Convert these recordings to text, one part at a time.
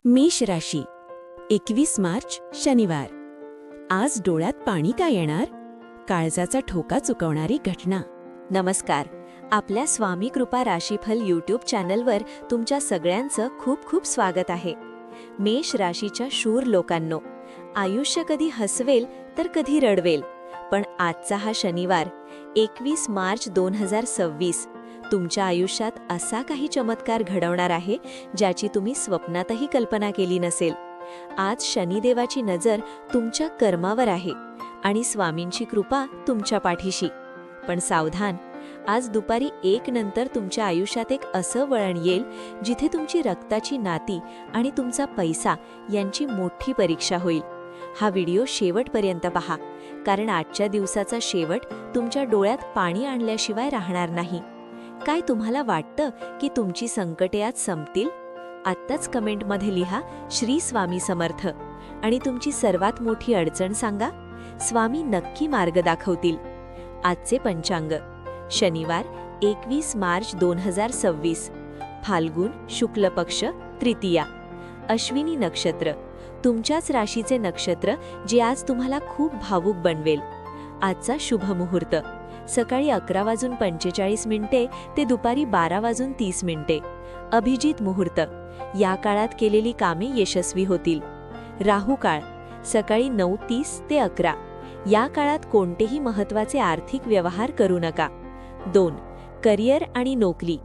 मेष राशी 21 मार्च शनिवार. आज डोळ्यात पाणी का येणार? काळजाचा ठोका चुकवणारी घटना. नमस्कार. आपल्या स्वामी कृपा राशीफल यूट्यूब चॅनलवर तुमच्या सगळ्यांचं खूप खूप स्वागत आहे. मेष राशीच्या शूर लोकांनो, आयुष्य कधी हसवेल तर कधी रडवेल, पण आजचा हा शनिवार 21 मार्च 2026 तुमच्या आयुष्यात असा काही चमत्कार घडवणार आहे ज्याची तुम्ही स्वप्नातही कल्पना केली नसेल. आज शनिदेवाची नजर तुमच्या कर्मावर आहे आणि स्वामींची कृपा तुमच्या पाठीशी. पण सावधान, आज दुपारी 1 नंतर तुमच्या आयुष्यात एक असं वळण येईल जिथे तुमची रक्ताची नाती आणि तुमचा पैसा यांची मोठी परीक्षा होईल. हा व्हिडिओ शेवटपर्यंत पहा, कारण आजच्या दिवसाचा शेवट तुमच्या डोळ्यात पाणी आणल्याशिवाय राहणार नाही. काय तुम्हाला वाटतं की तुमची संकटे आज संपतील? आत्ताच कमेंटमध्ये लिहा श्री स्वामी समर्थ आणि तुमची सर्वात मोठी अडचण सांगा. स्वामी नक्की मार्ग दाखवतील. आजचे पंचांग. शनिवार 21 मार्च 2026. फाल्गुन शुक्ल पक्ष तृतीया. अश्विनी नक्षत्र, तुमच्याच राशीचे नक्षत्र जे आज तुम्हाला खूप भावूक बनवेल. आजचा शुभ मुहूर्त सकाळी 11:45 ते दुपारी 12:30. अभिजित मुहूर्त, या काळात केलेली कामे यशस्वी होतील. राहू काळ सकाळी 9:30 ते 11. या काळात कोणतेही महत्त्वाचे आर्थिक व्यवहार करू नका. 2. करिअर आणि नोकरी,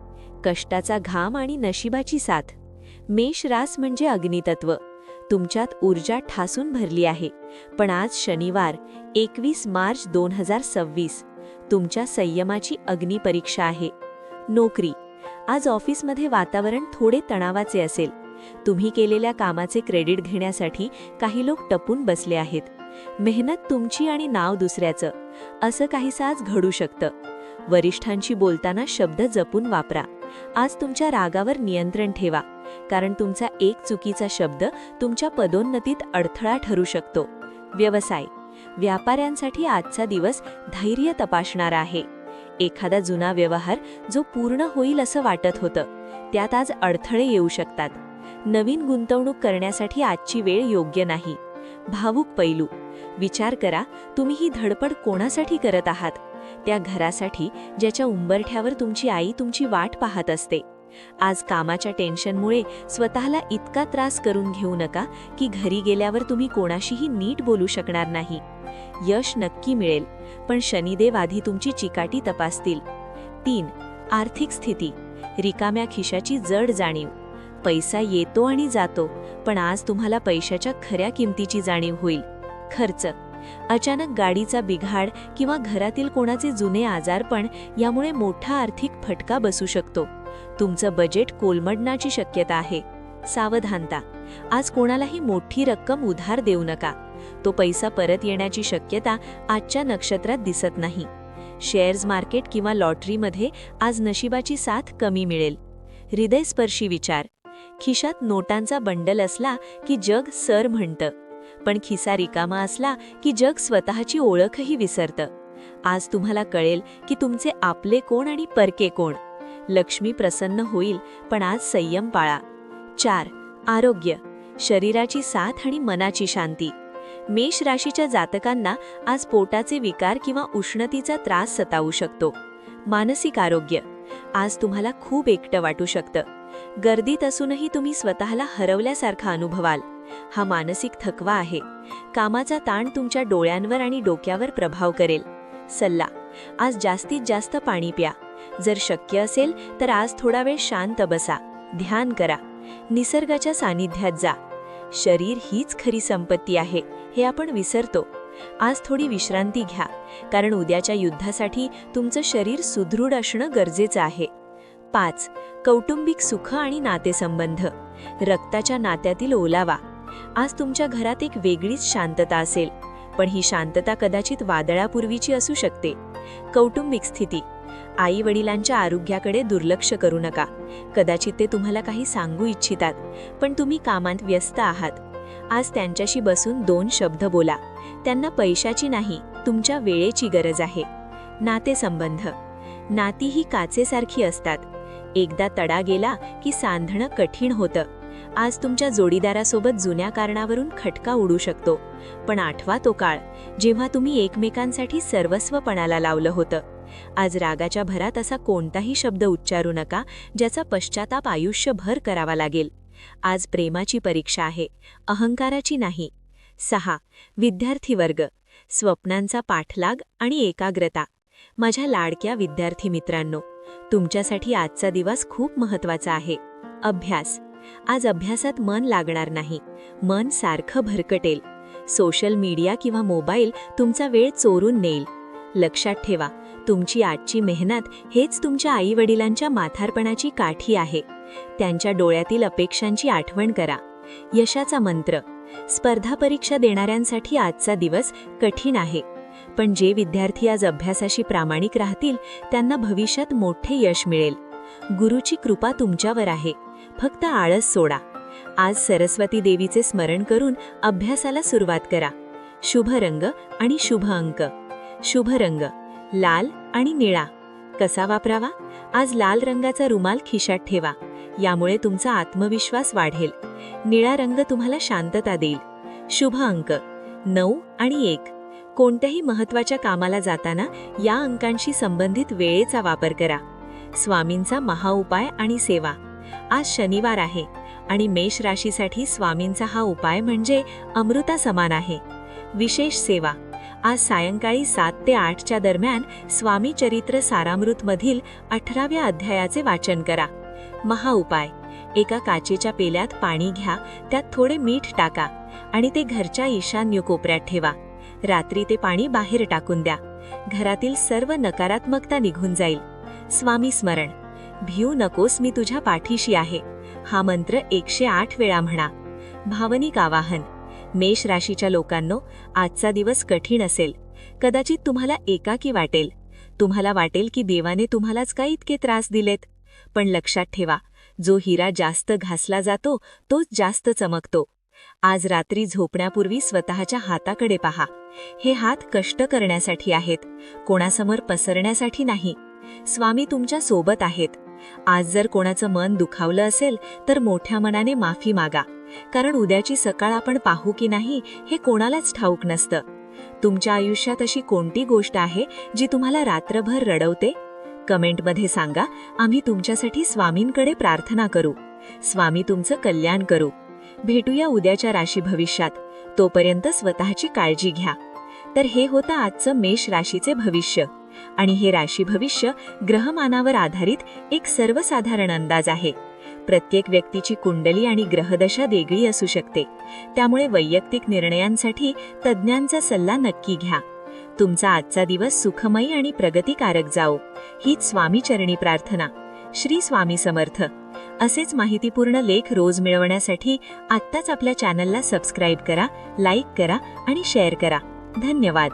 कष्टाचा घाम आणि नशिबाची साथ. मेष रास म्हणजे अग्नितत्व. तुमच्यात ऊर्जा ठासून भरली आहे, पण आज शनिवार 21 मार्च 2026 तुमच्या संयमाची अग्निपरीक्षा आहे. नोकरी. आज ऑफिसमध्ये वातावरण थोडे तणावाचे असेल. तुम्ही केलेल्या कामाचे क्रेडिट घेण्यासाठी काही लोक टपून बसले आहेत. मेहनत तुमची आणि नाव दुसऱ्याचं, असं काहीसं आज घडू शकतं. वरिष्ठांशी बोलताना शब्द जपून वापरा. आज तुमच्या रागावर नियंत्रण ठेवा, कारण तुमचा एक चुकीचा शब्द तुमच्या पदोन्नतीत अडथळा ठरू शकतो. व्यवसाय. व्यापाऱ्यांसाठी आजचा दिवस धैर्य तपासणारा आहे. एखादा जुना व्यवहार जो पूर्ण होईल असं वाटत होतं, त्यात आज अडथळे येऊ शकतात. नवीन गुंतवणूक करण्यासाठी आजची वेळ योग्य नाही. भावूक पैलू. विचार करा, तुम्ही ही धडपड कोणासाठी करत आहात? त्या घरासाठी ज्याच्या उंबरठ्यावर तुमची आई तुमची वाट पाहत असते. आज कामाच्या टेन्शनमुळे स्वतःला इतका त्रास करून घेऊ नका की घरी गेल्यावर तुम्ही कोणाशीही नीट बोलू शकणार नाही. यश नक्की मिळेल, पण शनिदेव आधी तुमची चिकाटी तपासतील. 3. आर्थिक स्थिती. रिकाम्या खिशाची जड जाणीव. पैसा येतो आणि जातो, पण आज तुम्हाला पैशाच्या खऱ्या किमतीची जाणीव होईल. खर्च. अचानक गाडीचा बिघाड किंवा घरातील कोणाचे जुने आजारपण यामुळे मोठा आर्थिक फटका बसू शकतो. तुमचं बजेट कोलमडण्याची शक्यता आहे. सावधानता. आज कोणालाही मोठी रक्कम उधार देऊ नका. तो पैसा परत येण्याची शक्यता आजच्या नक्षत्रात दिसत नाही. शेअर्स मार्केट किंवा लॉटरीमध्ये आज नशिबाची साथ कमी मिळेल. हृदयस्पर्शी विचार. खिशात नोटांचा बंडल असला की जग सर म्हणतं, पण खिसा रिकामा असला की जग स्वतःची ओळखही विसरतं. आज तुम्हाला कळेल की तुमचे आपले कोण आणि परके कोण. लक्ष्मी प्रसन्न होईल, पण आज संयम पाळा. 4. आरोग्य. शरीराची साथ आणि मनाची शांती. मेष राशीच्या जातकांना आज पोटाचे विकार किंवा उष्णतेचा त्रास सतावू शकतो. मानसिक आरोग्य. आज तुम्हाला खूप एकटं वाटू शकतं. गर्दीत असूनही तुम्ही स्वतःला हरवल्यासारखं अनुभवाल. हा मानसिक थकवा आहे. कामाचा ताण तुमच्या डोळ्यांवर आणि डोक्यावर प्रभाव करेल. सल्ला. आज जास्तीत जास्त पाणी प्या. जर शक्य असेल तर आज थोडा वेळ शांत बसा, ध्यान करा, निसर्गाच्या सानिध्यात जा. शरीर हीच खरी संपत्ती आहे हे आपण विसरतो. आज थोडी विश्रांती घ्या, कारण उद्याच्या युद्धासाठी तुमचं शरीर सुदृढ असणं गरजेचं आहे. 5. कौटुंबिक सुख आणि नातेसंबंध. रक्ताच्या नात्यातील ओलावा. आज तुमच्या घरात एक वेगळीच शांतता असेल, पण ही शांतता कदाचित वादळापूर्वीची असू शकते. कौटुंबिक स्थिती. आई वडिलांच्या आरोग्याकडे दुर्लक्ष करू नका. कदाचित ते तुम्हाला काही सांगू इच्छितात, पण तुम्ही कामात व्यस्त आहात. आज त्यांच्याशी बसून 2 शब्द बोला. त्यांना पैशाची नाही, तुमच्या वेळेची गरज आहे. नातेसंबंध. नाती ही काचेसारखी असतात. एकदा तडा गेला की सांधणं कठीण होतं. आज तुमच्या जोडीदारासोबत जुन्या कारणावरून खटका उडू शकतो, पण आठवा तो काळ जेव्हा तुम्ही एकमेकांसाठी सर्वस्व पणाला लावलं होतं. आज रागाच्या भरात असा कोणताही शब्द उच्चारू नका ज्याचा पश्चाताप आयुष्यभर करावा लागेल. आज प्रेमाची परीक्षा आहे, अहंकाराची नाही. 6. विद्यार्थी वर्ग, स्वप्नांचा पाठलाग आणि एकाग्रता. माझ्या लाडक्या विद्यार्थी मित्रांनो, तुमच्यासाठी आजचा दिवस खूप महत्त्वाचा आहे. अभ्यास. आज अभ्यासात मन लागणार नाही, मन सारखं भरकटेल. सोशल मीडिया किंवा मोबाईल तुमचा वेळ चोरून नेईल. लक्षात ठेवा, तुमची आजची मेहनत हेच तुमच्या आईवडिलांच्या म्हातारपणाची काठी आहे. त्यांच्या डोळ्यातील अपेक्षांची आठवण करा. यशाचा मंत्र. स्पर्धा परीक्षा देणाऱ्यांसाठी आजचा दिवस कठीण आहे, पण जे विद्यार्थी आज अभ्यासाशी प्रामाणिक राहतील त्यांना भविष्यात मोठे यश मिळेल. गुरुची कृपा तुमच्यावर आहे, फक्त आळस सोडा. आज सरस्वती देवीचे स्मरण करून अभ्यासाला सुरुवात करा. शुभ रंग आणि शुभ अंक. शुभ रंग लाल आणि निळा. कसा वापरावा? आज लाल रंगाचा रुमाल खिशात ठेवा, यामुळे तुमचा आत्मविश्वास वाढेल. निळा रंग तुम्हाला शांतता देईल. शुभ अंक 9 आणि 1. कोणत्याही महत्त्वाच्या कामाला जाताना या अंकांशी संबंधित वेळेचा वापर करा. स्वामींचा महाउपाय आणि सेवा. आज शनिवार आहे आणि मेष राशीसाठी स्वामींचा हा उपाय म्हणजे अमृता समान आहे. विशेष सेवा. आज सायंकाळी 7 ते 8च्या दरम्यान स्वामी चरित्र सारामृतमधील 18व्या अध्यायाचे वाचन करा. महाउपाय. एका काचेच्या पेल्यात पाणी घ्या, त्यात थोडे मीठ टाका आणि ते घरच्या ईशान्य कोपऱ्यात ठेवा. रात्री ते पाणी बाहेर टाकून द्या. घरातील सर्व नकारात्मकता निघून जाईल. स्वामी स्मरण. भिऊ नकोस, मी तुझ्या पाठीशी आहे. हा मंत्र 108 वेळा म्हणा. भावनिक आवाहन. मेष राशीच्या लोकांनो, आजचा दिवस कठीण असेल. कदाचित तुम्हाला एकाकी वाटेल. तुम्हाला वाटेल की देवाने तुम्हालाच का इतके त्रास दिलेत. पण लक्षात ठेवा, जो हिरा जास्त घासला जातो तोच जास्त चमकतो. आज रात्री झोपण्यापूर्वी स्वतःच्या हाताकडे पहा. हे हात कष्ट करण्यासाठी आहेत, कोणासमोर पसरण्यासाठी नाही. स्वामी तुमच्या सोबत आहेत. आज जर कोणाचं मन दुखावलं असेल तर मोठ्या मनाने माफी मागा, कारण उद्याची सकाळ आपण पाहू की नाही हे कोणालाच ठाऊक नसतं. तुमच्या आयुष्यात अशी कोणती गोष्ट आहे जी तुम्हाला रात्रभर रडवते? कमेंटमध्ये सांगा. आम्ही तुमच्यासाठी स्वामींकडे प्रार्थना करू. स्वामी तुमचं कल्याण करू. भेटूया उद्याच्या राशी भविष्यात. तोपर्यंत स्वतःची काळजी घ्या. तर हे होतं आजचं मेष राशीचे भविष्य, आणि हे राशी भविष्य ग्रहमानावर आधारित एक सर्वसाधारण अंदाज आहे. प्रत्येक व्यक्तीची कुंडली आणि ग्रहदशा वेगळी असू शकते, त्यामुळे वैयक्तिक निर्णयांसाठी तज्ज्ञांचा सल्ला नक्की घ्या. तुमचा आजचा दिवस सुखमयी आणि प्रगतिकारक जाओ, हीच स्वामीचरणी प्रार्थना. श्री स्वामी समर्थ. असेच माहितीपूर्ण लेख रोज मिळवण्यासाठी आत्ताच आपल्या चॅनलला सबस्क्राईब करा, लाईक करा आणि शेअर करा. धन्यवाद.